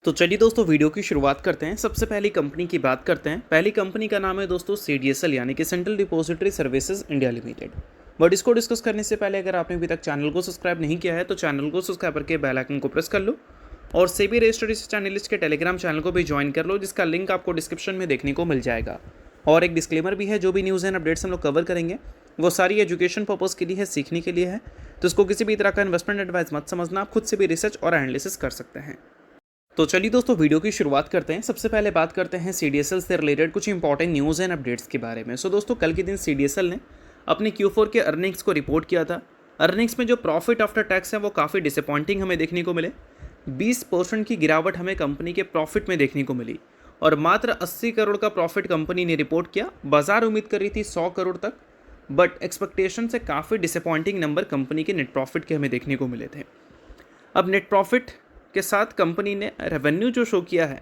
तो चलिए दोस्तों वीडियो की शुरुआत करते हैं। सबसे पहली कंपनी की बात करते हैं। पहली कंपनी का नाम है दोस्तों CDSL यानी कि central depository services India limited. But इसको डिस्कस करने से पहले अगर आपने अभी तक चैनल को सब्सक्राइब नहीं किया है तो चैनल को सब्सक्राइब करके बेल आइकन को प्रेस कर लो और सेबी रजिस्टर्ड रिसर्च एनालिस्ट के टेलीग्राम चैनल को भी ज्वाइन कर लो, जिसका लिंक आपको डिस्क्रिप्शन में देखने को मिल जाएगा। और एक डिस्क्लेमर भी है, जो भी न्यूज़ एंड अपडेट्स हम लोग कवर करेंगे वो सारी एजुकेशन पर्पज़ के लिए है, सीखने के लिए है। तो इसको किसी भी तरह का इन्वेस्टमेंट एडवाइस मत समझना, आप खुद से भी रिसर्च और एनालिसिस कर सकते हैं। तो चलिए दोस्तों वीडियो की शुरुआत करते हैं। सबसे पहले बात करते हैं CDSL से रिलेटेड कुछ इंपॉर्टेंट न्यूज़ एंड अपडेट्स के बारे में। दोस्तों कल के दिन CDSL ने अपने Q4 के अर्निंग्स को रिपोर्ट किया था। अर्निंग्स में जो प्रॉफिट आफ्टर टैक्स है वो काफ़ी डिसअपॉइंटिंग हमें देखने को मिले। 20% की गिरावट हमें कंपनी के प्रॉफिट में देखने को मिली और मात्र 80 करोड़ का प्रॉफिट कंपनी ने रिपोर्ट किया। बाजार उम्मीद कर रही थी 100 करोड़ तक, बट एक्सपेक्टेशन से काफ़ी डिसअपॉइंटिंग नंबर कंपनी के नेट प्रॉफिट के हमें देखने को मिले थे। अब नेट प्रॉफिट के साथ कंपनी ने रेवेन्यू जो शो किया है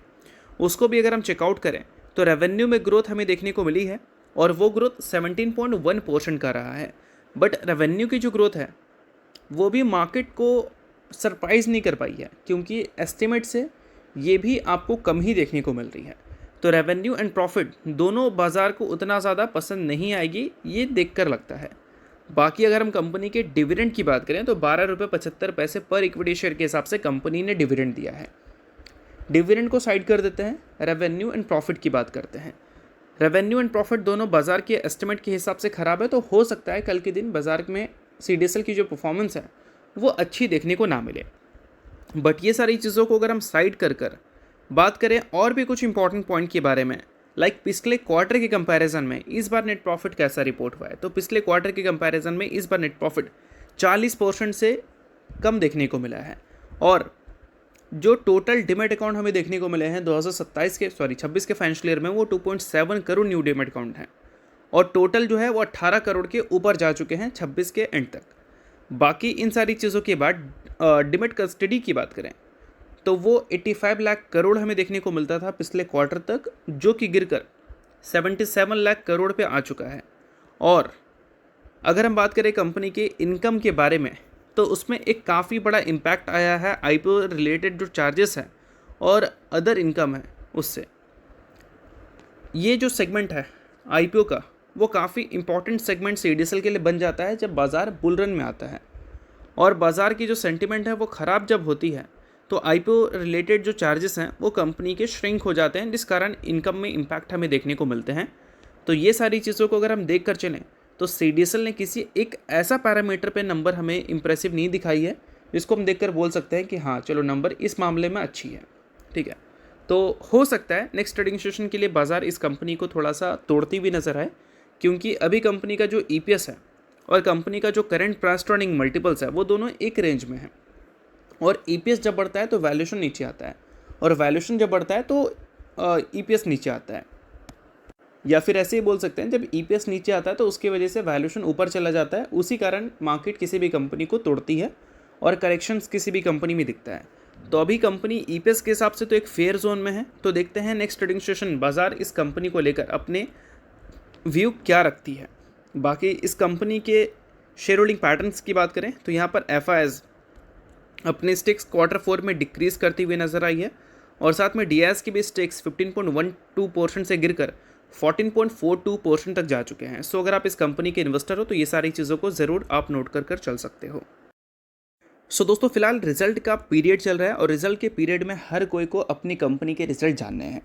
उसको भी अगर हम चेकआउट करें तो रेवेन्यू में ग्रोथ हमें देखने को मिली है और वो ग्रोथ 17.1% का रहा है। बट रेवेन्यू की जो ग्रोथ है वो भी मार्केट को सरप्राइज़ नहीं कर पाई है, क्योंकि एस्टिमेट से ये भी आपको कम ही देखने को मिल रही है। तो रेवेन्यू एंड प्रॉफिट दोनों बाज़ार को उतना ज़्यादा पसंद नहीं आएगी, ये देखकर लगता है। बाकी अगर हम कंपनी के डिविडेंड की बात करें तो 12.75 रुपये पर इक्विटी शेयर के हिसाब से कंपनी ने डिविडेंड दिया है। डिविडेंड को साइड कर देते हैं, रेवेन्यू एंड प्रॉफिट की बात करते हैं। रेवेन्यू एंड प्रॉफिट दोनों बाजार के एस्टिमेट के हिसाब से ख़राब है, तो हो सकता है कल के दिन बाजार में CDSL की जो परफॉर्मेंस है वो अच्छी देखने को ना मिले। बट ये सारी चीज़ों को अगर हम साइड कर बात करें और भी कुछ इंपॉर्टेंट पॉइंट के बारे में, लाइक पिछले क्वार्टर के कंपैरिजन में इस बार नेट प्रॉफिट कैसा रिपोर्ट हुआ है, तो पिछले क्वार्टर के कंपैरिजन में इस बार नेट प्रॉफिट 40% से कम देखने को मिला है। और जो टोटल डिमेट अकाउंट हमें देखने को मिले हैं 26 के फाइनेंशियल ईयर में वो 2.7 करोड़ न्यू डिमेट अकाउंट हैं और टोटल जो है वो 18 करोड़ के ऊपर जा चुके हैं 26 के एंड तक। बाकी इन सारी चीज़ों के बाद डिमेट कस्टडी की बात करें तो वो 85 लाख करोड़ हमें देखने को मिलता था पिछले क्वार्टर तक, जो कि गिरकर 77 लाख करोड़ पे आ चुका है। और अगर हम बात करें कंपनी के इनकम के बारे में तो उसमें एक काफ़ी बड़ा इम्पैक्ट आया है IPO रिलेटेड जो चार्जेस हैं और अदर इनकम है उससे। ये जो सेगमेंट है IPO का वो काफ़ी इंपॉर्टेंट सेगमेंट CDSL के लिए बन जाता है जब बाज़ार बुल रन में आता है। और बाज़ार की जो सेंटिमेंट है वो ख़राब जब होती है तो IPO रिलेटेड जो चार्जेस हैं वो कंपनी के श्रिंक हो जाते हैं, जिस कारण इनकम में इम्पैक्ट हमें देखने को मिलते हैं। तो ये सारी चीज़ों को अगर हम देख कर चलें तो CDSL ने किसी एक ऐसा पैरामीटर पे नंबर हमें इम्प्रेसिव नहीं दिखाई है जिसको हम देखकर बोल सकते हैं कि हाँ चलो नंबर इस मामले में अच्छी है, ठीक है। तो हो सकता है नेक्स्ट ट्रेडिंग सेशन के लिए बाज़ार इस कंपनी को थोड़ा सा तोड़ती हुई नज़र आए, क्योंकि अभी कंपनी का जो EPS है और कंपनी का जो current price to earning multiples है वो दोनों एक रेंज में है। और EPS जब बढ़ता है तो वैल्यूएशन नीचे आता है और वैल्यूएशन जब बढ़ता है तो EPS नीचे आता है, या फिर ऐसे ही बोल सकते हैं जब EPS नीचे आता है तो उसकी वजह से वैल्यूएशन ऊपर चला जाता है। उसी कारण मार्केट किसी भी कंपनी को तोड़ती है और करेक्शंस किसी भी कंपनी में दिखता है। तो अभी कंपनी EPS के हिसाब से तो एक फेयर जोन में है। तो देखते हैं नेक्स्ट ट्रेडिंग सेशन बाज़ार इस कंपनी को लेकर अपने व्यू क्या रखती है। बाकी इस कंपनी के शेयर होल्डिंग पैटर्न्स की बात करें तो यहाँ पर FIs अपने स्टेक्स Q4 में डिक्रीज करती हुई नजर आई है और साथ में DIS की भी स्टेक्स 15.12% से गिरकर 14.42% तक जा चुके हैं। अगर आप इस कंपनी के इन्वेस्टर हो तो ये सारी चीज़ों को ज़रूर आप नोट कर चल सकते हो। दोस्तों फिलहाल रिजल्ट का पीरियड चल रहा है और रिजल्ट के पीरियड में हर कोई को अपनी कंपनी के रिजल्ट जानने हैं।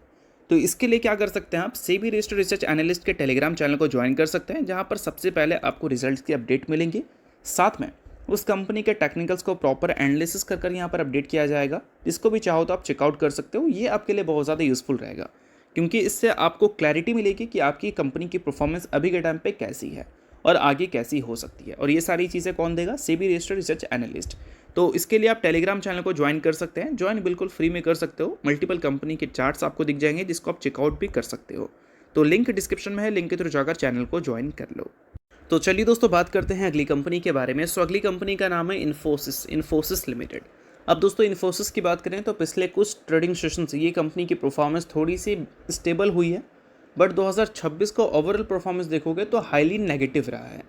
तो इसके लिए क्या कर सकते हैं, आप सेबी रजिस्टर्ड रिसर्च एनालिस्ट के टेलीग्राम चैनल को ज्वाइन कर सकते हैं, जहाँ पर सबसे पहले आपको रिजल्ट की अपडेट मिलेंगी। साथ में उस कंपनी के टेक्निकल्स को प्रॉपर एनालिसिस कर यहाँ पर अपडेट किया जाएगा, जिसको भी चाहो तो आप चेकआउट कर सकते हो। ये आपके लिए बहुत ज़्यादा यूज़फुल रहेगा, क्योंकि इससे आपको क्लैरिटी मिलेगी कि आपकी कंपनी की परफॉर्मेंस अभी के टाइम पे कैसी है और आगे कैसी हो सकती है। और ये सारी चीज़ें कौन देगा, सेबी रजिस्टर्ड रिसर्च एनालिस्ट। तो इसके लिए आप टेलीग्राम चैनल को ज्वाइन कर सकते हैं। ज्वाइन बिल्कुल फ्री में कर सकते हो। मल्टीपल कंपनी के चार्ट्स आपको दिख जाएंगे जिसको आप चेकआउट भी कर सकते हो। तो लिंक डिस्क्रिप्शन में है, लिंक के थ्रू जाकर चैनल को ज्वाइन कर लो। तो चलिए दोस्तों बात करते हैं अगली कंपनी के बारे में। अगली कंपनी का नाम है इन्फोसिस लिमिटेड। अब दोस्तों इन्फोसिस की बात करें तो पिछले कुछ ट्रेडिंग सेशन से ये कंपनी की परफॉर्मेंस थोड़ी सी स्टेबल हुई है, बट 2026 का ओवरऑल परफॉर्मेंस देखोगे तो हाईली नेगेटिव रहा है।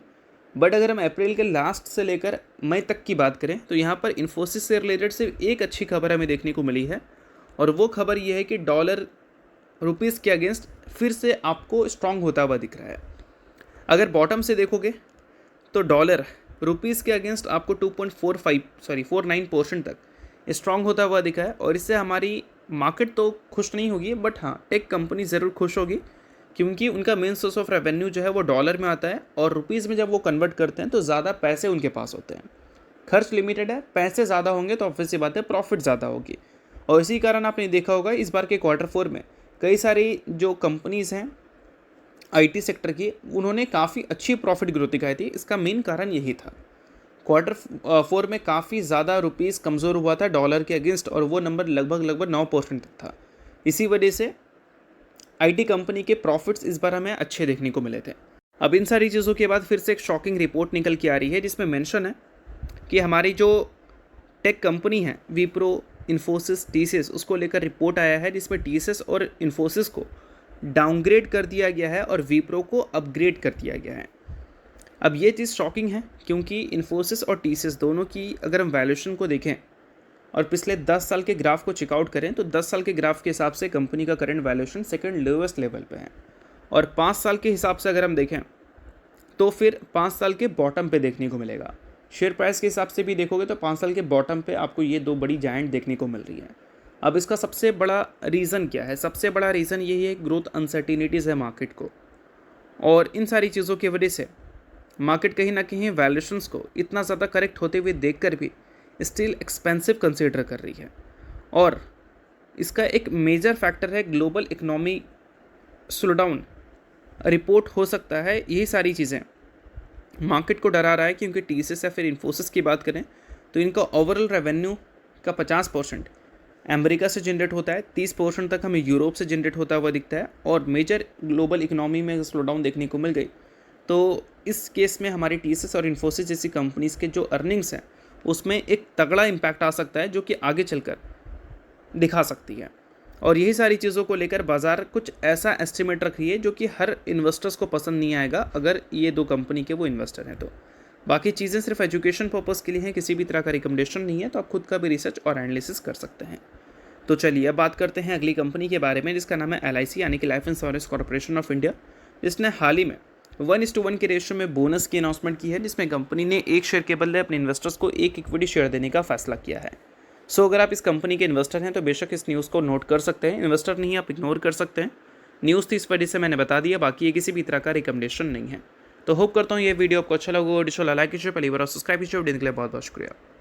बट अगर हम अप्रैल के लास्ट से लेकर मई तक की बात करें तो यहाँ पर इन्फोसिस से रिलेटेड सिर्फ एक अच्छी खबर हमें देखने को मिली है और वो खबर ये है कि डॉलर रुपीज़ के अगेंस्ट फिर से आपको स्ट्रांग होता हुआ दिख रहा है। अगर बॉटम से देखोगे तो डॉलर रुपीज़ के अगेंस्ट आपको 49% तक स्ट्रांग होता हुआ दिखा है, और इससे हमारी मार्केट तो खुश नहीं होगी, बट हाँ टेक कंपनी ज़रूर खुश होगी, क्योंकि उनका मेन सोर्स ऑफ रेवेन्यू जो है वो डॉलर में आता है, और रुपीज़ में जब वो कन्वर्ट करते हैं तो ज़्यादा पैसे उनके पास होते हैं। खर्च लिमिटेड है, पैसे ज़्यादा होंगे तो ऑब्वियस सी बात है प्रॉफिट ज़्यादा होगी। और इसी कारण आपने देखा होगा इस बार के Q4 में कई सारी जो कंपनीज़ हैं IT सेक्टर की, उन्होंने काफ़ी अच्छी प्रॉफिट ग्रोथ दिखाई थी। इसका मेन कारण यही था। Q4 में काफ़ी ज़्यादा रुपीज़ कमज़ोर हुआ था डॉलर के अगेंस्ट, और वो नंबर लगभग 9% तक था। इसी वजह से IT कंपनी के प्रॉफिट्स इस बार हमें अच्छे देखने को मिले थे। अब इन सारी चीज़ों के बाद फिर से एक शॉकिंग रिपोर्ट निकल के आ रही है, जिसमें मेंशन है कि हमारी जो टेक कंपनी है विप्रो, इन्फोसिस, TCS, उसको लेकर रिपोर्ट आया है, जिसमें TCS और इन्फोसिस को डाउनग्रेड कर दिया गया है और विप्रो को अपग्रेड कर दिया गया है। अब ये चीज़ शॉकिंग है, क्योंकि इन्फोसिस और TCS दोनों की अगर हम वैल्यूएशन को देखें और पिछले 10 साल के ग्राफ को चेकआउट करें तो 10 साल के ग्राफ के हिसाब से कंपनी का current valuation second lowest level पे है, और 5 साल के हिसाब से अगर हम देखें तो फिर 5 साल के बॉटम पे देखने को मिलेगा। शेयर प्राइस के हिसाब से भी देखोगे तो 5 साल के बॉटम पे आपको ये दो बड़ी जायंट देखने को मिल रही है। अब इसका सबसे बड़ा रीज़न क्या है? सबसे बड़ा रीज़न यही है, ग्रोथ अनसर्टिनिटीज़ है मार्केट को, और इन सारी चीज़ों की वजह से मार्केट कहीं ना कहीं वैल्यूएशंस को इतना ज़्यादा करेक्ट होते हुए देखकर भी स्टिल एक्सपेंसिव कंसीडर कर रही है। और इसका एक मेजर फैक्टर है ग्लोबल इकोनॉमी स्लोडाउन रिपोर्ट हो सकता है। यही सारी चीज़ें मार्केट को डरा रहा है, क्योंकि TCS या फिर इन्फोसिस की बात करें तो इनका ओवरऑल रेवेन्यू का 50% अमेरिका से जनरेट होता है, 30% तक हमें यूरोप से जनरेट होता हुआ दिखता है, और मेजर ग्लोबल इकोनॉमी में स्लोडाउन देखने को मिल गई तो इस केस में हमारी TCS और इन्फोसिस जैसी कंपनीज़ के जो अर्निंग्स हैं उसमें एक तगड़ा इम्पैक्ट आ सकता है, जो कि आगे चलकर दिखा सकती है। और यही सारी चीज़ों को लेकर बाज़ार कुछ ऐसा एस्टिमेट रख रही है जो कि हर इन्वेस्टर्स को पसंद नहीं आएगा अगर ये दो कंपनी के वो इन्वेस्टर हैं तो। बाकी चीज़ें सिर्फ एजुकेशन पर्पज़ के लिए हैं, किसी भी तरह का रिकमेंडेशन नहीं है, तो आप खुद का भी रिसर्च और एनालिसिस कर सकते हैं। तो चलिए अब बात करते हैं अगली कंपनी के बारे में, जिसका नाम है LIC यानी कि life insurance corporation of India, जिसने हाल ही में 1:1 के रेशियो में बोनस की अनाउंसमेंट की है, जिसमें कंपनी ने एक शेयर के बदले अपने इन्वेस्टर्स को एक इक्विटी शेयर देने का फैसला किया है। सो अगर आप इस कंपनी के इन्वेस्टर हैं तो बेशक इस न्यूज़ को नोट कर सकते हैं, इन्वेस्टर नहीं आप इग्नोर कर सकते हैं। न्यूज़ थी इस वजह से मैंने बता दिया, बाकी ये किसी भी तरह का रिकमेंडेशन नहीं है। तो होप करता हूँ ये वीडियो आपको अच्छा लगा, लाइक कीजिए, पहली बार सब्सक्राइब कीजिए। वीडियो के लिए बहुत बहुत शुक्रिया।